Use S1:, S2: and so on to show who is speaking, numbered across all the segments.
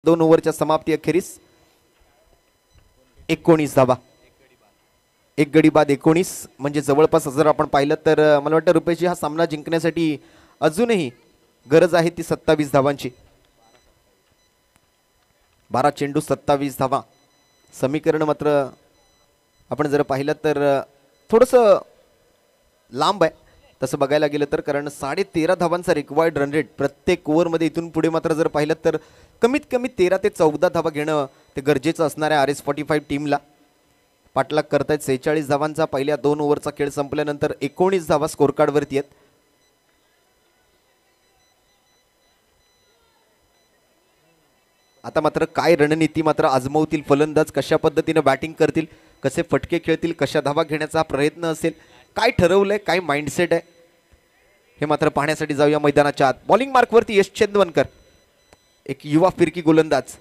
S1: 2 ओव्हरच्या समाप्ती अखेरीस 19 धावा, एक गडी बाद 19 म्हणजे जवळपास जर आपण पाहिलं तर मला वाटतं रुपेशजी हा सामना जिंकण्यासाठी अजूनही गरज आहे ती 27 धावांची. 12 चेंडू 27 धावा. समीकरण मात्र आपण जर पाहिलं तर थोडंसं लांब आहे तसं बघायला गेलं तर, कारण 13.5 धावांचा रिक्वायर्ड रन रेट प्रत्येक ओव्हरमध्ये. इथून पुढे मात्र जर पाहिलं तर कमीत कमी 13 ते 14 धावा घेणं ते गरजेचं असणार आहे RS45 टीमला. पाठलाग करतायत 46 धावांचा. पहिल्या 2 ओव्हरचा खेळ संपल्यानंतर 19 धावा स्कोर कार्डवरती आहेत. आता मात्र काय रणनीती मात्र आजमावतील फलंदाज, कशा पद्धतीने बॅटिंग करतील, कसे फटके खेळतील, कशा धावा घेण्याचा प्रयत्न असेल, काय ठरवलंय, काय माइंडसेट आहे, हे मात्र पाहण्यासाठी जाऊया मैदानाच्या आत. बॉलिंग मार्कवरती यश चेंदवनकर, एक युवा फिरकी गोलंदाज.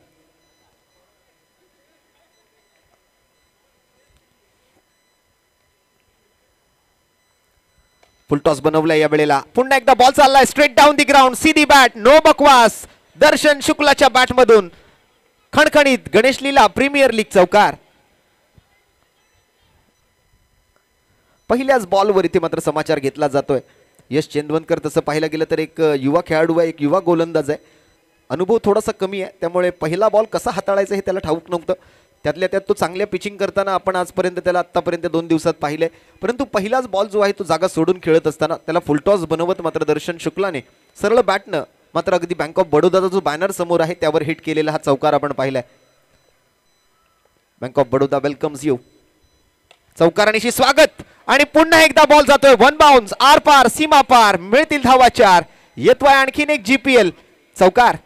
S1: फुल टॉस बनवलाय या वेळेला. पुन्हा एकदा बॉल चाललाय स्ट्रेट डाऊन दी ग्राउंड, सीधी बॅट, नो बकवास. दर्शन शुक्लाच्या बॅट मधून खणखणीत गणेश लीला प्रीमियर लीग चौकार. पहिल्याच बॉलवर इथे मात्र समाचार घेतला जातोय. यश चेंदवनकर तसं पाहायला गेलं तर एक युवा खेळाडू आहे, एक युवा गोलंदाज आहे. अनुभव थोडासा कमी आहे, त्यामुळे पहिला बॉल कसा हाताळायचा हे त्याला ठाऊक नव्हतं. त्यातल्या त्यात तो चांगल्या पिचिंग करताना आपण आजपर्यंत त्याला आतापर्यंत 2 दिवसात पाहिलंय. परंतु पहिलाच बॉल जो आहे तो जागा सोडून खेळत असताना त्याला फुलटॉस बनवत मात्र दर्शन शुक्लाने सरळ बॅटनं मात्र अगदी बँक ऑफ बडोदाचा जो बॅनर समोर आहे त्यावर हिट केलेला हा चौकार आपण पाहिलाय. Bank of Baroda welcomes you. चौकारानिशी स्वागत आणि पुन्हा एकदा बॉल जातोय वन बाउन्स, आर पार सीमा पार. मिळतील धावा 4. येतोय आणखीन एक GPL चौकार.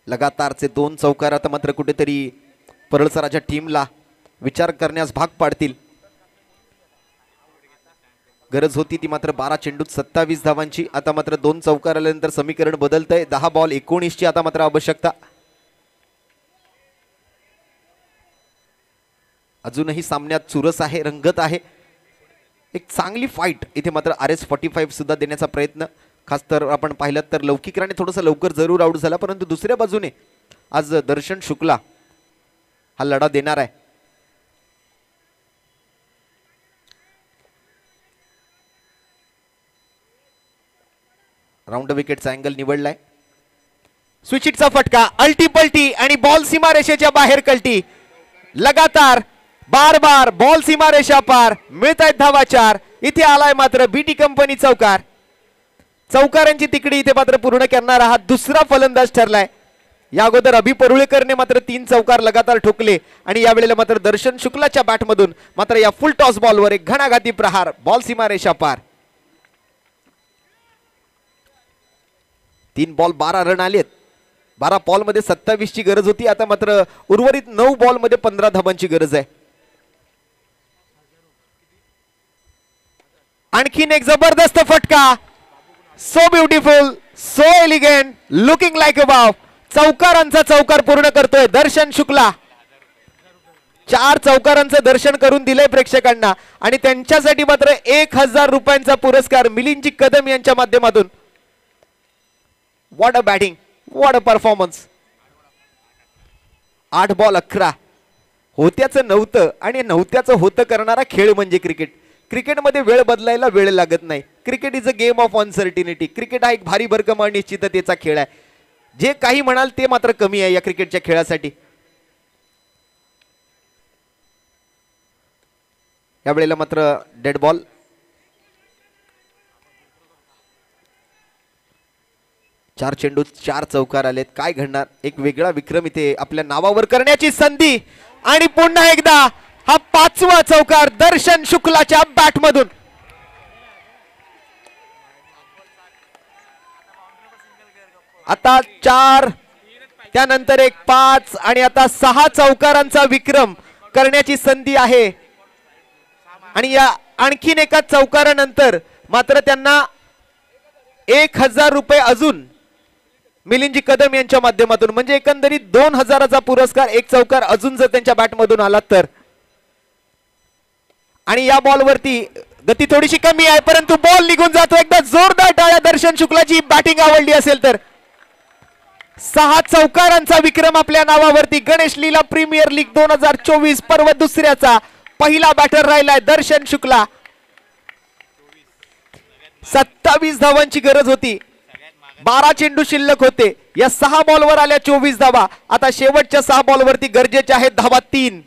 S1: लगातारचे 2 चौकार आता मात्र कुठेतरी परळसराच्या टीमला विचार करण्यास भाग पाडतील. गरज होती ती मात्र 12 चेंडूत 27 धावांची. आता मात्र 2 चौकार आल्यानंतर समीकरण बदलतंय. 10 बॉल 19 ची आता मात्र आवश्यकता. अजूनही सामन्यात चुरस आहे, रंगत आहे. एक चांगली फाईट इथे मात्र RS45 सुद्धा देण्याचा प्रयत्न. खास तर आपण पाहिलं तर लौकिकराने थोडंसं लवकर जरूर आउट झाला, परंतु दुसऱ्या बाजूने आज दर्शन शुक्ला हा लढा देणार आहे. राऊंड विकेटचा अँगल निवडलाय. स्विच हिटचा फटका, अल्टी पलटी आणि बॉल सीमारेषेच्या बाहेर कल्टी. लगातार बार बार बॉल सीमारेषा पार. मिळतायत धावा 4. इथे आलाय मात्र BT कंपनी चौकार. चौकारांची तिकडी इथे मात्र पूर्ण करणारा हा दुसरा फलंदाज ठरलाय. या अगोदर अभि परुळेकरने मात्र 3 चौकार लगातार ठोकले आणि यावेळेला मात्र दर्शन शुक्लाच्या बॅटमधून मात्र या फुल टॉस बॉलवर एक घणाघाती प्रहार. बॉल सीमारेषा पार. 3 बॉल 12 रन आलेत. 12 बॉल मध्ये 27 ची गरज होती. आता मात्र उर्वरित 9 बॉल मध्ये 15 धावांची गरज आहे. आणखीन एक जबरदस्त फटका. So beautiful, so elegant, looking like a wow. चौकारांचा चौकार पूर्ण करतोय दर्शन शुक्ला. 4 चौकारांचं दर्शन करून दिलंय प्रेक्षकांना आणि त्यांच्यासाठी मात्र 1000 रुपयांचा पुरस्कार मिलिंदजी कदम यांच्या माध्यमातून. What a batting, what a performance. 8 ball 11. होत्याचं नव्हतं आणि नव्हत्याचं होतं करणारा खेळ म्हणजे क्रिकेट. क्रिकेटमध्ये वेळ बदलायला वेळ लागत नाही. Cricket is a game of uncertainty. Cricket हा एक भारी भरकम अनिश्चिततेचा खेळ आहे. जे काही म्हणाल ते मात्र कमी आहे या क्रिकेटच्या खेळासाठी. यावेळेला मात्र डेड बॉल. चार चेंडूत 4 चौकार आलेत. काय घडणार, एक वेगळा विक्रम इथे आपल्या नावावर करण्याची संधी आणि पुन्हा एकदा हा 5वा चौकार दर्शन शुक्लाच्या बॅटमधून. आता 4, त्यानंतर एक 5 आणि आता 6 चौकारांचा विक्रम करण्याची संधी आहे. आणि या आणखीन एका चौकारानंतर मात्र त्यांना 1000 रुपये अजून मिलिंदजी कदम यांच्या माध्यमातून, म्हणजे एकंदरीत 2000चा पुरस्कार. एक चौकार अजून जर त्यांच्या बॅटमधून आला तर. आणि या बॉलवरती गती थोडीशी कमी आहे परंतु बॉल निघून जातो. एकदा जोरदार टाळ्या दर्शन शुक्लाची बॅटिंग आवडली असेल तर. 6 चौकारांचा विक्रम आपल्या नावावरती. गणेश लीला प्रीमियर लीग 2024 पर्व दुसऱ्याचा पहिला बॅटर राहिलाय दर्शन शुक्ला. 27 धावांची गरज होती. 12 चेंडू शिल्लक होते. या 6 बॉलवर आल्या 24 धावा. आता शेवटच्या 6 बॉलवरती गरजेच्या आहेत धावा 3.